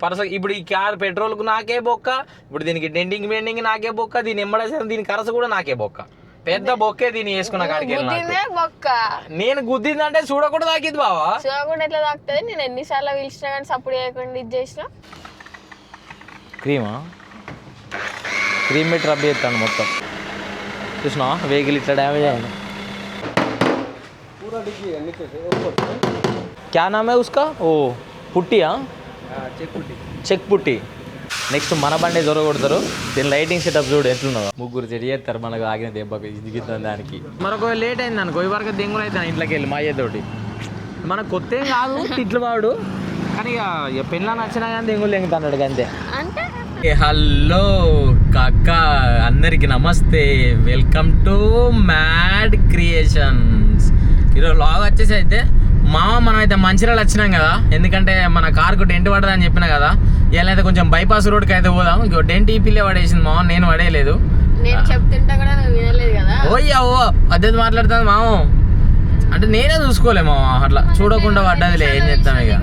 పరస ఇప్పుడు ఈ కార్ పెట్రోల్కు నాకే బొక్క, ఇప్పుడు దీనికి డెండింగ్ నాకే బొక్క, దీని ఎమ్మడేసాను దీని కరస కూడా నాకే బొక్క. పెద్ద బొక్కే దీన్ని వేసుకున్న కాడికి నేను గుద్దిందంటే చూడకూడదు తాకిద్ది బావా. చూడకుండా ఎట్లా తాకుతుంది? నేను ఎన్నిసార్లు పిలిచినా కానీ సప్పుడు చేయకుండా ఇది చేసిన. క్రీమ్ పెట్టి రబ్ చేస్తాను మొత్తం. చూసినా వెహికల్ ఇట్లా డ్యామేజ్ అయింది. क्या नाम है उसका? ओ పుట్టియా? చెక్ పుట్టి. నెక్స్ట్ మన బండి దొరకొడతారు. దీని లైటింగ్ సెటప్ చూడు ఎట్లున్నదో. ముగ్గురు చెడి చేస్తారు మనకు ఆగిన దెబ్బకి దిగుతుంది దానికి. మరొక లేట్ అయింది అనుకో ఈ వరకు దెంగులు అవుతాను ఇంట్లోకి వెళ్ళి మా అయ్యతోటి. మనకు కొత్త ఏం కాదు తిట్లు వాడు, కానీ ఇక పెళ్ళ నచ్చినా కానీ దెంగులు దెంగుతాడు అంతే. హలో కాక, అందరికి నమస్తే, వెల్కమ్ టు మ్యాడ్ క్రియేషన్స్. ఈరోజు లాగ్ వచ్చేసి అయితే మనం అయితే మంచిర్యాల వచ్చినాం కదా, ఎందుకంటే మన కార్కు డెంట్ పడదని చెప్పిన కదా. ఇలా అయితే కొంచెం బైపాస్ రోడ్కి అయితే పోదాం. ఇంకో డెంట్ ఈ పిల్లే పడేసింది మామ, నేను పడేయలేదు. ఓయ్యో పద్ధతి మాట్లాడుతుంది మామ, అంటే నేనే చూసుకోలే మామ, అట్లా చూడకుండా పడ్డదిలే, ఏం చేస్తాం ఇక.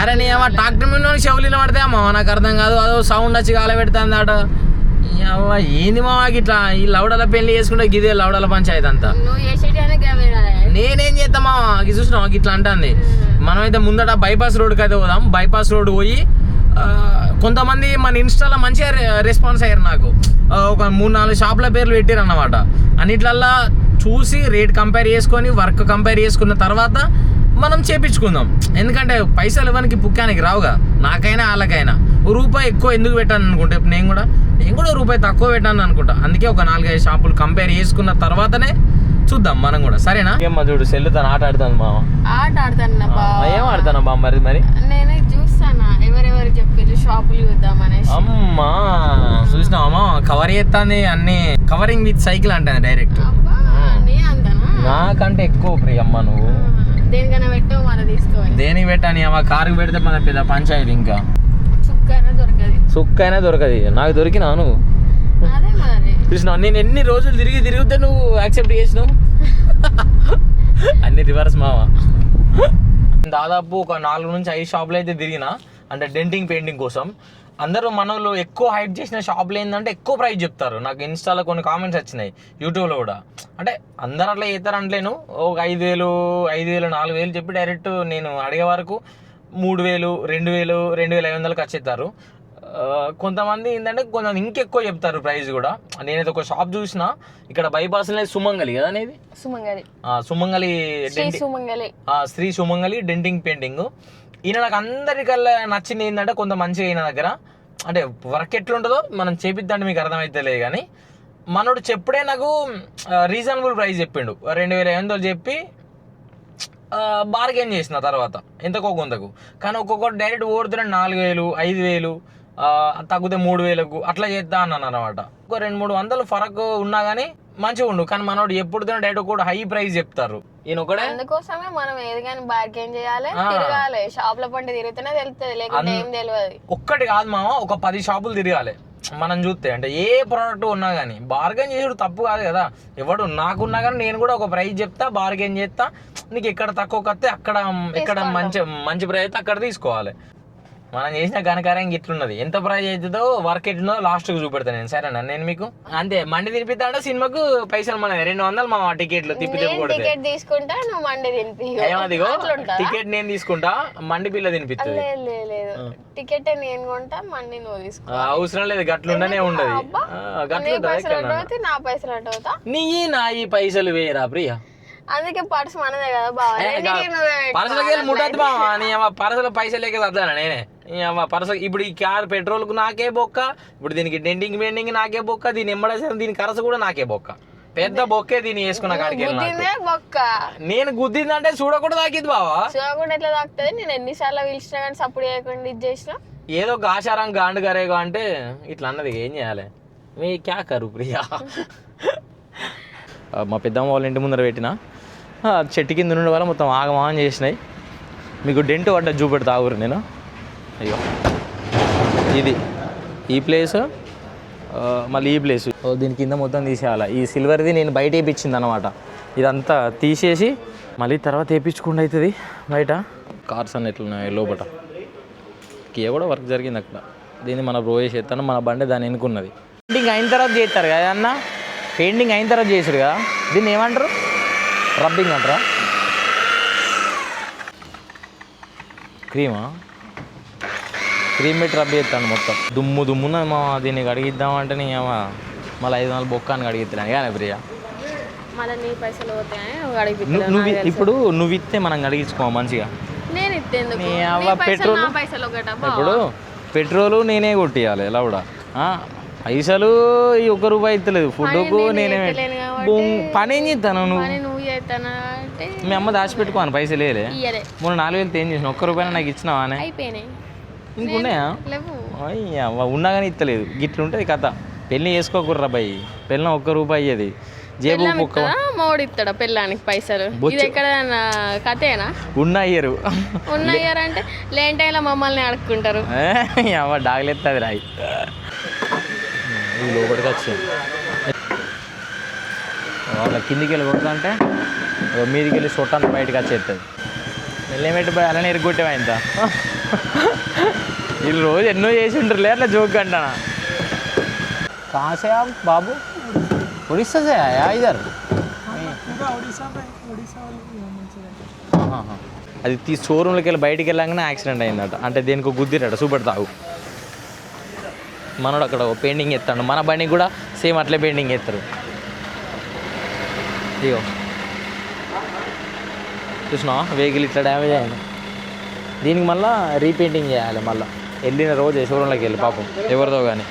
అరే నీ ఏమో ట్రాక్టర్ మీద చెవులు పడితే మామ నాకు అర్థం కాదు, అదో సౌండ్ వచ్చి కాల పెడుతుంది ఆట. ఏంది మామాకి ఇట్లా ఈ లౌడల పెళ్లి చేసుకుంటే గిదే లౌడల పంచాయతీ అంతా. నేనేం చేద్దాం మామా, చూసినా ఇట్లా అంటుంది. మనమైతే ముందట బైపాస్ రోడ్కి అయితే పోదాం. బైపాస్ రోడ్ పోయి కొంతమంది మన ఇన్స్టాలో మంచిగా రెస్పాన్స్ అయ్యారు నాకు. ఒక 3-4 షాపుల పేర్లు పెట్టారు అన్నమాట. అన్నిట్లల్లా చూసి రేట్ కంపేర్ చేసుకొని వర్క్ కంపేర్ చేసుకున్న తర్వాత మనం చేపించుకుందాం. ఎందుకంటే పైసలు ఇవ్వడానికి పుక్కానికి రావుగా, నాకైనా వాళ్ళకైనా. రూపాయి ఎక్కువ ఎందుకు పెట్టాను అనుకుంటే నేను కూడా రూపాయి తక్కువ పెట్టాను అనుకుంటా. అందుకే ఒక 4-5 షాపులు కంపేర్ చేసుకున్న తర్వాతనే చూద్దాం మనం కూడా, సరేనా? ఏమ్మా చూడు సెల్ తను ఆట ఆడుతాను మామ. ఏం ఆడతాను బా మరి నేను చూస్తానా ఎవరెవరు చెప్పారు షాపులు చూద్దామని. అమ్మా చూసినావా కవర్ చేస్తాంది, అన్ని కవరింగ్ విత్ సైకిల్ అంటాను డైరెక్ట్. నాకంటే ఎక్కువ ప్రియమ్మ నువ్వు. దేనికైనా పెట్టావు మన తీసుకోవాలి. దేనికి పెట్టాని అమ్మ, కారుకి పెడితే మన పెద్ద పంచాయతీ. ఇంకా సుక్కైనా దొరకదు. నాకు దొరికినా నువ్వు చూసినావు. నేను ఎన్ని రోజులు తిరిగితే నువ్వు యాక్సెప్ట్ చేసినావు. అన్ని రివర్స్ మావా. దాదాపు ఒక 4-5 షాపులు అయితే తిరిగినా, అంటే డెంటింగ్ పెయింటింగ్ కోసం. అందరూ మనలో ఎక్కువ హైప్ చేసిన షాపులు ఏంటంటే ఎక్కువ ప్రైస్ చెప్తారు. నాకు ఇన్స్టాలో కొన్ని కామెంట్స్ వచ్చినాయి, యూట్యూబ్లో కూడా. అంటే అందరు అట్లా చేస్తారంటలేను, ఒక 5,000, 4,000 చెప్పి డైరెక్ట్ నేను అడిగే వరకు 3,000, 2,000, 2,500 వచ్చేస్తారు. కొంతమంది ఏంటంటే కొంతమంది ఇంకెక్కువ చెప్తారు ప్రైస్ కూడా. నేనైతే ఒక షాప్ చూసిన ఇక్కడ బైపాస్ సుమంగలి కదా అనేది, సుమంగలి శ్రీ సుమంగలి డెంటింగ్ పెయింటింగ్. ఈయన నాకు అందరికల్లా నచ్చింది ఏంటంటే కొంత మంచిగా ఈయన దగ్గర అంటే వర్క్ ఎట్లుంటుందో మనం చేపిద్దంటే మీకు అర్థమైతే లేదు, కానీ మనోడు చెప్పుడే నాకు రీజనబుల్ ప్రైస్ చెప్పిండు. 2,500 చెప్పి బార్గెన్ చేసిన తర్వాత ఎంతకో కొంతకు. కానీ ఒక్కొక్కటి డైరెక్ట్ ఓడుతున్న 4,000, 5,000 తగ్గితే 3,000 అట్లా చేద్దా అన్నాను అనమాట. ఒక 200-300 ఫరక్ ఉన్నా కానీ మంచిగా ఉండు. కానీ మనోడు ఎప్పుడు డైరెక్ట్ కూడా హై ప్రైస్ చెప్తారు. ఈయన ఒకటే అందుకోసమే మనం ఏది కానీ బార్గెన్ చేయాలి, తిరగాలి. షాప్ లో పండి తిరుగుతూనే తెలుస్తుంది, లేకుంటే ఏం తెలియదు. ఒక్కటి కాదు మామ, ఒక 10 షాపులు తిరగాలి మనం చూస్తే. అంటే ఏ ప్రోడక్ట్ ఉన్నా కానీ బార్గెన్ చేసుడు తప్పు కాదు కదా. ఎవడు నాకున్నా కానీ నేను కూడా ఒక ప్రైస్ చెప్తా, బార్గెన్ చేస్తా. నీకు ఎక్కడ తక్కువ కత్తే అక్కడ, ఎక్కడ మంచి ప్రైస్ అయితే అక్కడ తీసుకోవాలి. మనం చేసిన ఘనకార్యం ఇట్లున్నది. ఎంత ప్రైజ్ అవుతుందో వర్క్ ఎట్లుందో లాస్ట్ కు చూపెడతాను నేను, సరేనా? నేను మీకు అంతే మండి తినిపిస్తా అంటే సినిమాకు పైసలు మన 200 మా టికెట్లు తిప్పి టికెట్ తీసుకుంటా, నువ్వు మండి తినిపి. ఏమదిగో టికెట్ నేను తీసుకుంటా, మండి పిల్ల తినిపిస్తుంది. టికెట్ నేను కొంటా, మండి నువ్వు తీసుకో. అవసరం లేదు, గట్లుండనే ఉండదు. నా పైసలు అటవుతా, నీ నా ఈ పైసలు వేయరా ప్రియా. అందుకే పర్స్ మనదే కదా బావ. పర్సలకి వెళ్ళి ముట్టద్దు బావా, నీ పర్సలు పైసలు లేక వద్దానా నేనే. పర్స ఇప్పుడు ఈ కార్ పెట్రోల్కు నాకే బొక్క, ఇప్పుడు దీనికి డెండింగ్ నాకే బొక్క, దీని ఎమ్మడేసాను దీని కరస కూడా నాకే బొక్క. పెద్ద బొక్కే దీన్ని వేసుకున్న కాడికి బొక్క. నేను గుద్దిందంటే చూడకుండా తాకిద్ది బావా. చూడకుండా ఎట్లా తాకుతుంది? నేను ఎన్నిసార్లు పిలిచినా కానీ సప్పుడు చేయకుండా ఇది చేసిన. ఏదో గాశారం గాండు గరేగా అంటే ఇట్లా అన్నది, ఏం చేయాలి? మీ క్యా కరు ప్రియా. మా పెద్దమ్మ వాళ్ళ ఇంటి ముందర పెట్టిన చెట్టు కింద ఉండే వల్ల మొత్తం ఆగమాగం చేసినాయి. మీకు డెంట్ పడ్డ చూపెడతా ఊరు నేను. అయ్యో ఇది ఈ ప్లేస్, మళ్ళీ ఈ ప్లేస్. దీని కింద మొత్తం తీసేయాలి. ఈ సిల్వర్ది నేను బయట వేయించింది అనమాట. ఇదంతా తీసేసి మళ్ళీ తర్వాత వేయించుకుండా అవుతుంది బయట. కార్స్ అన్ని ఎట్లున్నాయి లోపల. కియా కూడా వర్క్ జరిగింది అక్కడ. దీన్ని మన బ్రో చేస్తాను, మన బండి దాన్ని ఎన్నుకున్నది. పెయింటింగ్ అయిన తర్వాత చేస్తారు కదా అన్న, పెయింటింగ్ అయిన తర్వాత చేసాడు కదా, దీన్ని ఏమంటారు? రబ్బింగ్ అంటారా? క్రీమా? క్రీమ్ పెట్టి రబ్ చేస్తాను మొత్తం. దుమ్మున్న మా దీన్ని అడిగిద్దామంటే నీ మళ్ళీ 500 బొక్కాన్ని అడిగిద్దాను కానీ ప్రియా. నువ్వు ఇప్పుడు నువ్వు ఇస్తే మనం అడిగించుకో మంచిగా. పెట్రోల్ ఇప్పుడు పెట్రోలు నేనే కొట్టియాలి ఎలా కూడా. పైసలు ఈ ₹1 ఇస్తలేదు ఫుడ్కు, నేనే పని ఏం చేస్తాను. నువ్వు మీ అమ్మ దాచిపెట్టుకోను పైసలు వేయలే. మొన్న 4000 ఏం చేసిన? ₹1 నాకు ఇచ్చినావా? ఇంకున్నాయా? అయ్యా ఉన్నా కానీ ఇస్తలేదు. గిట్లు ఉంటుంది కథ. పెళ్ళి చేసుకోకుర్రా బాయ్, పెళ్ళం ₹1 అయ్యేది. జేబు మోడిస్తాడా పెళ్ళానికి పైసలు? ఇది ఎక్కడ కథేనా? ఉన్నయ్యరు అంటే లేని టైంలో మమ్మల్ని అడుక్కుంటారు. అమ్మ డాగలేస్తుంది రాయి. లోపలికి వచ్చింది వాళ్ళ కిందికి వెళ్ళి కొడుతుంటే మీదికి వెళ్ళి సొట్టంతా బయటకు వచ్చేస్తుంది. వెళ్ళేమెట్టి పోయి అలానే ఎరుగొట్టేవా ఇంత. వీళ్ళు రోజు ఎన్నో చేసి ఉంటారులే అట్లా జోక్ అంటానా. కాసే బాబు उड़ीसा से आया इधर? అది షోరూమ్లోకి వెళ్ళి బయటికి వెళ్ళాగానే యాక్సిడెంట్ అయిందట. అంటే దేనికి గుద్దిరట చూపెడతావు. మనోడు అక్కడ పెయింటింగ్ ఎత్తాడు, మన బండికి కూడా సేమ్ అట్లే పెయింటింగ్ ఎత్తారు. ఇగో చూసినా వెహికల్ ఇట్లా డ్యామేజ్ అయింది. దీనికి మళ్ళీ రీపెయింటింగ్ చేయాలి. మళ్ళీ వెళ్ళిన రోజు షోరూమ్లోకి వెళ్ళి పాపం ఎవరిదో కానీ.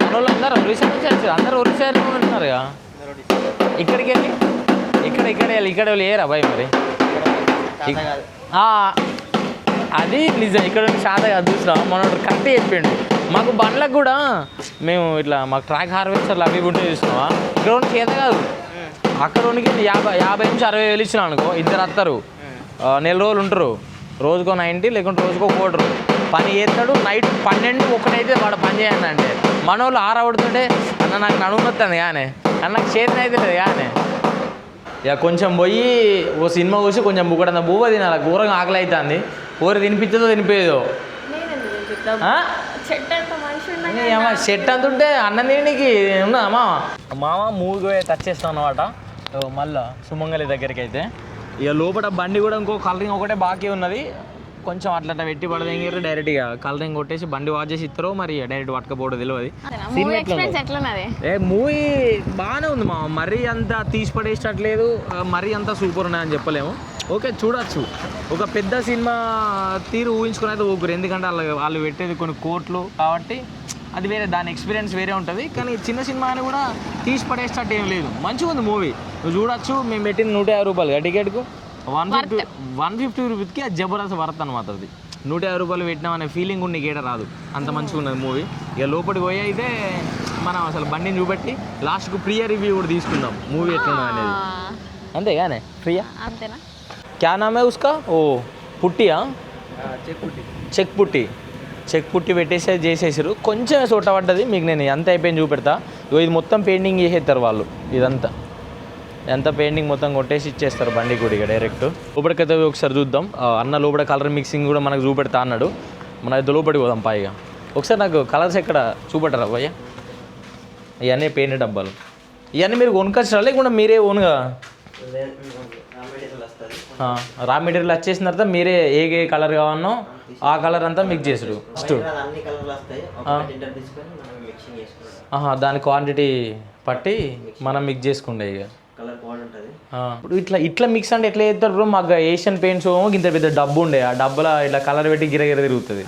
మనోళ్ళు అందరూ ఒరిస్సా నుంచి వచ్చారు, అందరూ ఒరిస్సాలో ఉంటున్నారు కదా. ఇక్కడికి వెళ్ళి ఇక్కడ వెళ్ళి ఏరా భయ్ మరి. అది నిజం, ఇక్కడ శాత కాదు. చూసినా మనోడు కరెక్ట్ చెప్పిండు. మాకు బండ్లకు కూడా మేము ఇట్లా మాకు ట్రాక్ హార్వెస్టర్లు అవి ఉంటే చూసినావా, ఇక్కడ చేత కాదు. అక్కడ ఉనికి 50 నుంచి 60 వేలు ఇచ్చినా అనుకో, ఇద్దరు వస్తారు, నెల రోజులు ఉంటారు. రోజుకో 90 లేకుంటే రోజుకో ₹1 పని చేస్తాడు. నైట్ 12-1 అయితే వాడు పని చేయండి అంటే మన వాళ్ళు 6 అవుతుంటే అన్న నాకు నడుముతుంది కానీ అన్న నాకు చేతిని అయితే లేదు కానీ. ఇక కొంచెం పోయి ఓ సినిమా చూసి కొంచెం బుక్కడంత బువ్వ తినాలి. ఘోరంగా ఆకలి అవుతుంది. ఊరు తినిపించదో తినిపోయేదో. షెట్ అంత ఉంటే అన్నం తినడానికి ఉన్నదా మామ మూవీ టచ్ చేస్తాను అన్నమాట. మళ్ళీ సుమంగళి దగ్గరికి అయితే ఇక లోపల బండి కూడా ఇంకో కలరింగ్ ఒకటే బాకీ ఉన్నది. కొంచెం అట్లా పెట్టి పడదేంగారు డైరెక్ట్గా కలరింగ్ కొట్టేసి బండి వాచ్ చేసి ఇస్తారో మరి డైరెక్ట్ పట్టుకపోవడం తెలియదు. మూవీ బాగానే ఉంది మా, మరీ అంత తీసి పడేసట్లేదు, మరీ అంత సూపర్ ఉన్నాయని చెప్పలేము. ఓకే చూడొచ్చు. ఒక పెద్ద సినిమా తీరు ఊహించుకుని అయితే ఊపిరు, ఎందుకంటే వాళ్ళు పెట్టేది కొన్ని కోట్లు కాబట్టి అది వేరే, దాని ఎక్స్పీరియన్స్ వేరే ఉంటుంది. కానీ చిన్న సినిమా అని కూడా తీసి పడేసేటట్టు ఏం లేదు, మంచిగా ఉంది మూవీ. నువ్వు చూడొచ్చు. మేము పెట్టింది ₹150 టికెట్కు. 150 రూపీస్కి అది జబర్దస్త్ వర్త్ అనమాట. అది ₹150 పెట్టినామనే ఫీలింగ్ ఉండి గేట రాదు, అంత మంచిగా ఉన్నది మూవీ. ఇక లోపలికి పోయి అయితే మనం అసలు బండిని చూపెట్టి లాస్ట్కు ప్రియా రివ్యూ కూడా తీసుకుందాం మూవీ ఎట్లున్నా అనేది. అంతేగానే ప్రియా అంతేనా? క్యా నామే ఉస్కా? ఓ పుట్టియా? చెక్ పుట్టి పెట్టేసి చేసేసారు. కొంచెం సోట పడ్డది. మీకు నేను ఎంత అయిపోయింది చూపెడతా. ఇది మొత్తం పెయింటింగ్ చేసేస్తారు వాళ్ళు. ఇదంతా పెయింటింగ్ మొత్తం కొట్టేసి ఇచ్చేస్తారు బండి కూడా ఇక డైరెక్ట్. లోపలికైతే ఒకసారి చూద్దాం. అన్న లోపల కలర్ మిక్సింగ్ కూడా మనకు చూపెడతా అన్నాడు. మన అయితే లోపలికి పోదాం పైగా. ఒకసారి నాకు కలర్స్ ఎక్కడ చూపెట్టరా భయ్య? ఇవన్నీ పెయింట్ డబ్బాలు, ఇవన్నీ మీరు కొనుకొచ్చరా లేకుండా మీరే ఓన్గా? రా మెటీరియల్ వచ్చేసిన తర్వాత మీరే ఏ కలర్ కావాలనో ఆ కలర్ అంతా మిక్స్ చేసుడు. దాని క్వాంటిటీ పట్టి మనం మిక్స్ చేసుకుండే ఇక. ఇప్పుడు ఇట్లా మిక్స్ అంటే ఎట్లా చేస్తారు బ్రో? మాకు ఏషియన్ పెయింట్స్ ఇంత పెద్ద డబ్బు ఉండే, ఆ డబ్బులో ఇట్లా కలర్ పెట్టి గిరగిర తిరుగుతుంది.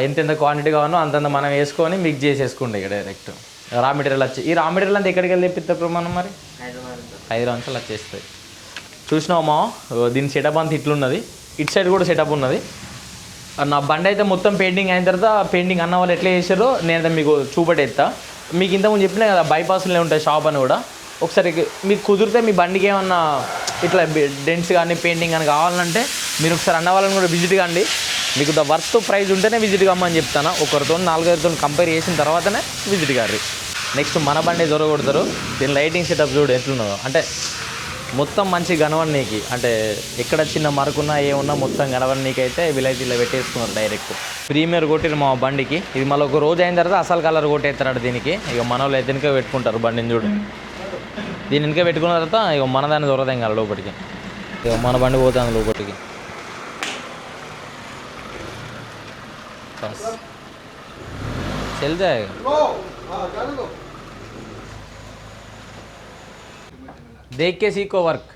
ఎంత క్వాంటిటీ కావాలో అంతంత మనం వేసుకొని మిక్స్ చేసేసుకుండే ఇక డైరెక్ట్. రా మెటీరియల్ వచ్చి ఈ రా మెటీరియల్ అంతా ఎక్కడికి వెళ్ళి తెప్పిస్తారు మనం? మరి హైదరాబాద్ నుంచి వచ్చేస్తుంది. చూసినామా దీని సెటప్ అంతా ఇట్లున్నది. ఇటు సైడ్ కూడా సెటప్ ఉన్నది. నా బండి అయితే మొత్తం పెయింటింగ్ అయిన తర్వాత పెయింటింగ్ అన్న వాళ్ళు ఎట్లా చేసారో నేనైతే మీకు చూపెట్టేస్తా. మీకు ఇంతకుముందు చెప్పినా కదా బైపాస్లో ఉంటాయి షాప్ అని కూడా. ఒకసారి మీకు కుదిరితే మీ బండికి ఏమన్నా ఇట్లా డెంట్స్ కానీ పెయింటింగ్ కానీ కావాలంటే మీరు ఒకసారి అన్న వాళ్ళని కూడా విజిట్ కండి. మీకు ద వర్త్ ప్రైస్ ఉంటేనే విజిట్ కమ్మని చెప్తాను. ఒకరితో 4-5తో కంపేర్ చేసిన తర్వాతనే విజిట్ గారు. నెక్స్ట్ మన బండి దొరకొడతారు. దీని లైటింగ్ సెటప్ చూడు ఎట్లున్నదో, అంటే మొత్తం మంచి గనవన్నీకి, అంటే ఎక్కడ చిన్న మరకున్నా ఏమున్నా మొత్తం గనవన్నీకి అయితే వీళ్ళైతే ఇలా పెట్టేసుకున్నారు డైరెక్ట్. ప్రీమియర్ కొట్టిరు మా బండికి. ఇది మళ్ళీ ఒక రోజు అయిన తర్వాత అసలు కలర్ కొట్టేస్తారట దీనికి. ఇక మన వాళ్ళు అయితే వెనక పెట్టుకుంటారు బండిని చూడు. దీని వెనక పెట్టుకున్న తర్వాత ఇక మన దాన్ని దొరకదేం కదా లోపలికి. ఇక మన బండి పోతుంది లోపలికి. చల్తే దేక్కే సీకో వర్క్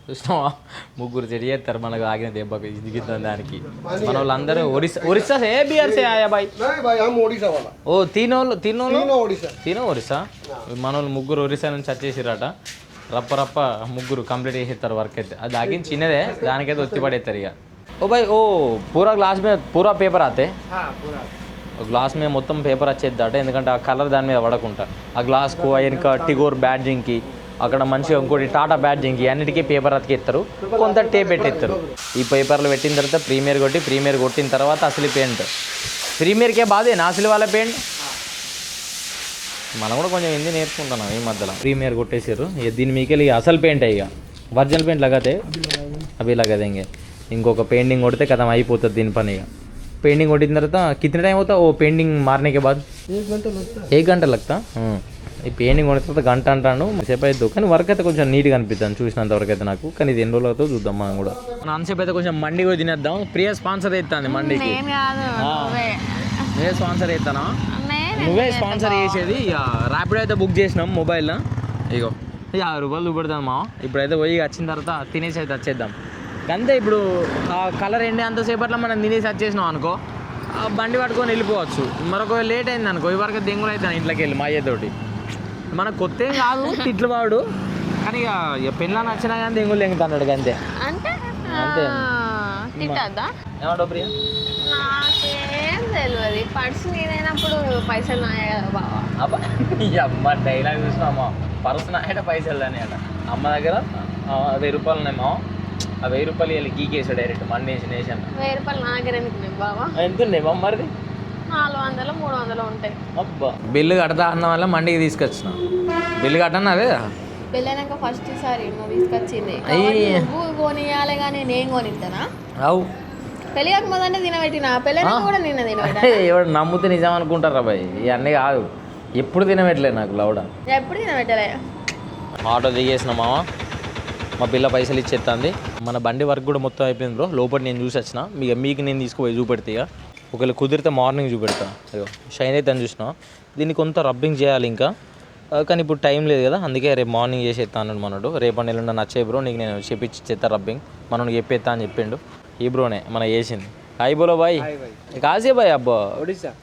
చూసినావా, ముగ్గురు చెడి చేస్తారు మనకు ఆగిన దెబ్బకి దిగుతుంది దానికి. మన వాళ్ళందరూ ఒరిస్సా సే బిహార్ సే ఆయా బాయ్. ఓ తీనో ఒరిస్సా. మన వాళ్ళు ముగ్గురు ఒరిస్సా నుంచి వచ్చేసిరట. రప్ప ముగ్గురు కంప్లీట్ చేసేస్తారు వర్క్ అయితే. అది ఆగిన చిన్నదే, దానికైతే వచ్చి పడేస్తారు ఇక. ओ भाई ओ पूरा ग्लास में पूरा पेपर आते గ్లాస్ మీద మొత్తం పేపర్ వచ్చేద్దాట, ఎందుకంటే ఆ కలర్ దాని మీద పడకుండా. ఆ గ్లాస్కు వెనక టిగోర్ బ్యాడ్జింగ్కి, అక్కడ మంచిగా ఇంకోటి టాటా బ్యాడ్జింగ్కి అన్నిటికీ పేపర్ అతికిస్తారు, కొంత టేప్ పెట్టేస్తారు. ఈ పేపర్లు పెట్టిన తర్వాత ప్రీమియర్ కొట్టిన తర్వాత అసలు పెయింట్ ప్రీమియర్కే బాధేనా అసలు వాళ్ళ పెయింట్. మనం కూడా కొంచెం హిందీ నేర్చుకుంటున్నాం ఈ మధ్యలో. ప్రీమియర్ కొట్టేసారు ఇక దీని మీకెళ్ళి అసలు పెయింట్ ఇక ఒరిజినల్ పెయింట్ లగాతే అవి లగదేంగే. ఇంకొక పెయింటింగ్ కొడితే కథం అయిపోతుంది దీని పని. ఇక पेंटिंग కొట్టిన తర్వాత कितने टाइम होता वो पेंटिंग मारने के बाद 1 घंटा लगता. ఈ పెయింటింగ్ కొట్టిన తర్వాత గంట అంటాను సేపు అవుతుంది, కానీ వర్క్ అయితే కొంచెం నీట్గా అనిపిస్తాను చూసినంత వరకు అయితే నాకు. కానీ ఇది ఎన్ని రోజులతో చూద్దాం మనం కూడా. మన అంతసేపు అయితే కొంచెం మండి కూడా తినేద్దాం. ప్రియ స్పాన్సర్ అవుతుంది మండికి. నువ్వే స్పాన్సర్ అవుతానా? నువ్వే స్పాన్సర్ చేసేది. ఇక ర్యాపిడో అయితే బుక్ చేసినాం మొబైల్లో. ఇగో 50 రూపాయలు చూపెడతాం మా. ఇప్పుడైతే పోయి వచ్చిన తర్వాత తినేసి అయితే వచ్చేద్దాం అంతే. ఇప్పుడు ఆ కలర్ ఎండి అంతసేపట్లో మనం తినేసి వచ్చేసినాం అనుకో, ఆ బండి పట్టుకొని వెళ్ళిపోవచ్చు. మరొక లేట్ అయింది అనుకో, ఇవరకు దెంగులు అవుతాను ఇంట్లోకి వెళ్ళి మా అయ్యతోటి. మనకు కొత్త ఏం కాదు తిట్లు వాడు, కానీ ఇక పెళ్ళ నచ్చినా కానీ దెంగులు దెంగుతాడు అంతే. అంతే ఏమంటావు ప్రియ? నాకేం తెలియదు, పర్సు నేనైనప్పుడు పైసలు నాయ కదా బాబా. అమ్మ డైలాగ్ చూసినామా, పర్సు నాయట పైసలు అని అట. అమ్మ దగ్గర 1000 రూపాయలు ఉన్నాయమ్మా. ఆ 1000 రూపాయలు వెళ్ళి గీకేసాడు డైరెక్ట్ మండి వేసి నేషన్. 1000 రూపాయలు నా దగ్గర ఎందుకు బాబా? ఎంత ఉన్నాయి మా మరిది? 400 300 ఉంటాయి. అబ్బా బిల్లు కడతా అన్న వల్ల మండికి తీసుకొచ్చిన. బిల్లు కట్టను అదే పెళ్ళైనాక ఫస్ట్ సారి నువ్వు తీసుకొచ్చింది నువ్వు కొనియాలి, కానీ నేను కొనిస్తానా? అవు పెళ్ళి కాకముందంటే తినబెట్టిన, పెళ్ళైనా కూడా నిన్న తినబెట్టా. ఎవడు నమ్ముతే నిజం అనుకుంటారా బాయ్, ఇవన్నీ కాదు. ఎప్పుడు తినబెట్టలేదు నాకు లౌడ, ఎప్పుడు తినబెట్టలే. ఆటో దిగేసిన మామ, మా పిల్ల పైసలు ఇచ్చేస్తుంది. మన బండి వర్క్ కూడా మొత్తం అయిపోయింది బ్రో. లోపల నేను చూసి వచ్చిన, మీకు నేను తీసుకుపోయి చూపెడతా. ఇక ఒకవేళ కుదిరితే మార్నింగ్ చూపెడతా. అయ్యో షైన్ అయితే అని చూసిన. దీన్ని కొంత రబ్బింగ్ చేయాలి ఇంకా, కానీ ఇప్పుడు టైం లేదు కదా, అందుకే రేపు మార్నింగ్ చేసేస్తా అన్నాడు మనడు. రేపటి నెల నచ్చే బ్రో నీకు నేను చేపిచ్చేస్తా రబ్బింగ్, మనం చెప్పేస్తా అని చెప్పిండు. ఈ బ్రోనే మన చేసింది. హాయ్ బోలో బాయ్. కాసే బాయ్ అబ్బా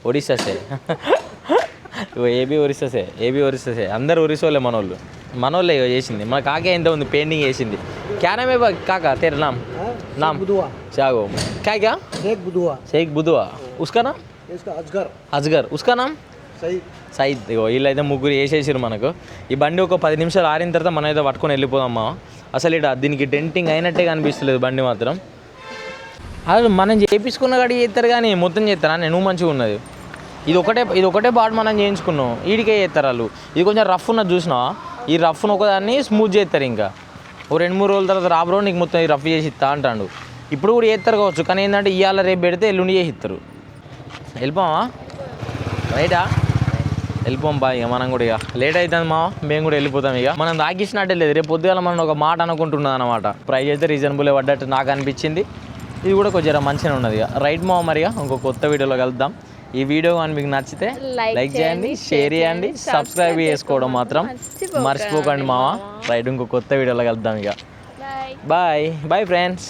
ఒడిస్సా సే ఏబీ ఒరిస్సా సే అందరు ఒరిస్సా వాళ్ళే మన వాళ్ళే చేసింది. మన కాకే ఎంత ఉంది పెయింటింగ్ చేసింది. क्या नाम है काका तेरा नाम चागो क्या शेख बुधवा उसका नाम అజ్గర్ उसका नाम సైద్. ఇగో వీళ్ళైతే ముగ్గురు వేసేసారు మనకు. ఈ బండి ఒక 10 నిమిషాలు ఆరిన తర్వాత మనం అయితే పట్టుకొని వెళ్ళిపోదామా. అసలు ఇట దీనికి డెంటింగ్ అయినట్టే కనిపిస్తలేదు బండి మాత్రం. అసలు మనం చేయించుకున్న కాడి చేస్తారు కానీ మొత్తం చేస్తారా? నువ్వు మంచిగా ఉన్నది. ఇది ఒకటే పాటు మనం చేయించుకున్నాం, వీడికే చేస్తారు వాళ్ళు. ఇది కొంచెం రఫ్ ఉన్నది చూసినా, ఈ రఫ్ను ఒకదాన్ని స్మూత్ చేస్తారు. ఇంకా ఓ 2-3 రోజుల తర్వాత రాబరో నీకు మొత్తం ఈ రఫ్ చేసి ఇస్తా అంటాడు. ఇప్పుడు కూడా చేస్తారు కావచ్చు, కానీ ఏంటంటే ఇవాళ రేపు పెడితే ఎల్లుండి చేసి ఇస్తారు. వెళ్ళిపోమా రైటా? వెళ్ళిపోం బా. ఇక మనం కూడా ఇక లేట్ అవుతుంది మా, మేము కూడా వెళ్ళిపోతాం. ఇక మనం తాకిచ్చినట్టే లేదు, రేపు పొద్దుగాల మనం ఒక మాట అనుకుంటున్నది అనమాట. ప్రైస్ అయితే రీజనబుల్ పడ్డట్టు నాకు అనిపించింది. ఇది కూడా కొంచెం మంచిగా ఉన్నది. ఇక రైట్ మా మరిగా ఇంకో కొత్త వీడియోలో కలుద్దాం. ఈ వీడియో కానీ మీకు నచ్చితే లైక్ చేయండి, షేర్ చేయండి, సబ్స్క్రైబ్ చేసుకోవడం మాత్రం మర్చిపోకండి మావా. రైట్ ఇంకో కొత్త వీడియోలో కలుద్దాం. ఇక బాయ్ ఫ్రెండ్స్.